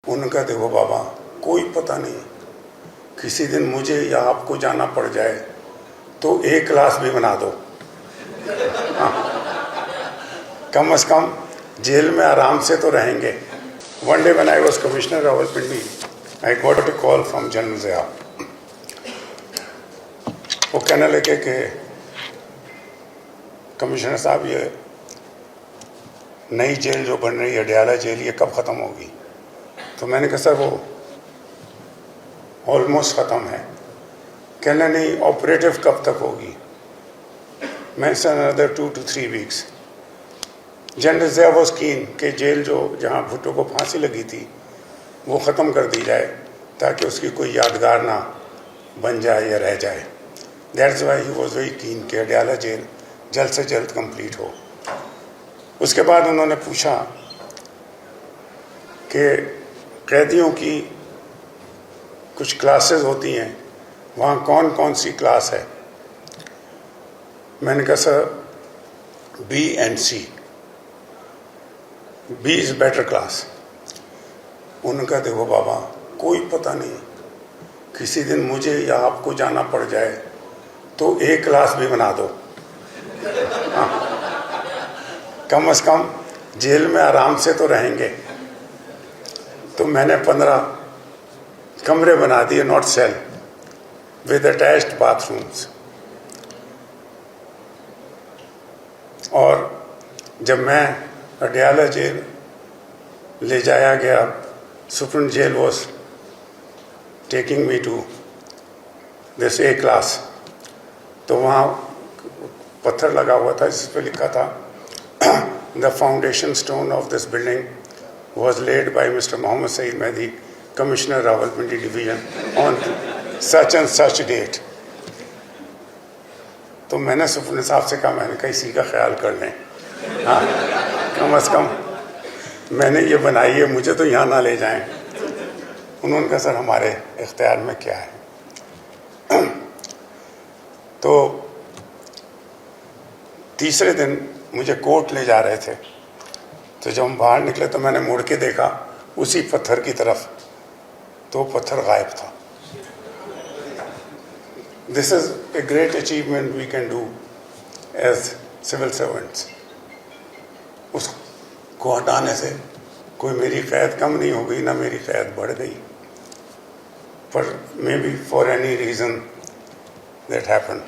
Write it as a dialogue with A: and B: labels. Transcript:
A: انہوں نے کہا دیکھو بابا کوئی پتہ نہیں، کسی دن مجھے یا آپ کو جانا پڑ جائے تو ایک کلاس بھی بنا دو، کم از کم جیل میں آرام سے تو رہیں گے. One day when I was Commissioner Rawalpindi, I got a call from General Zia. وہ کہنے لگے کہ کمشنر صاحب یہ نئی جیل جو بن رہی ہے اڈیالہ جیل، یہ کب ختم ہوگی؟ تو میں نے کہا سر وہ آلموسٹ ختم ہے. کہنے نہیں آپریٹو کب تک ہوگی؟ میں نے another 2 to 3 weeks. General Zia was can کہ جیل جو جہاں بھٹو کو پھانسی لگی تھی وہ ختم کر دی جائے تاکہ اس کی کوئی یادگار نہ بن جائے یا رہ جائے. That's why he was very keen کہ اڈیالہ جیل جلد سے جلد کمپلیٹ ہو. اس کے بعد انہوں نے پوچھا کہ قیدیوں کی کچھ کلاسز ہوتی ہیں، وہاں کون کون سی کلاس ہے؟ میں نے کہا sir B and C. B is better class. انہوں نے کہا دیکھو بابا کوئی پتہ نہیں، کسی دن مجھے یا آپ کو جانا پڑ جائے تو ایک کلاس بھی بنا دو، کم از کم جیل میں آرام سے تو رہیں گے. تو میں نے 15 کمرے بنا دیے، not cell, with attached bathrooms. اور جب میں اڈیالہ جیل لے جایا گیا، superintendent jail was taking me to this A class, تو وہاں پتھر لگا ہوا تھا جس پہ لکھا تھا the foundation stone of this building was laid by Mr Muhammad Saeed Mehdi, commissioner Rawalpindi division on such and such date. تو میں نے سپرنٹ صاحب سے کہا، میں نے کہا اسی کا خیال کر لیں، ہاں کم از کم میں نے یہ بنائی ہے، مجھے تو یہاں نہ لے جائیں. انہوں نے کہا سر ہمارے اختیار میں کیا ہے. تو تیسرے دن مجھے کورٹ لے جا رہے تھے، تو جب ہم باہر نکلے تو میں نے مڑ کے دیکھا اسی پتھر کی طرف، تو پتھر غائب تھا. This is a great achievement we can do as civil servants. اس کو ہٹانے سے کوئی میری قید کم نہیں ہو گئی، نہ میری قید بڑھ گئی. پر may be for any reason that happen.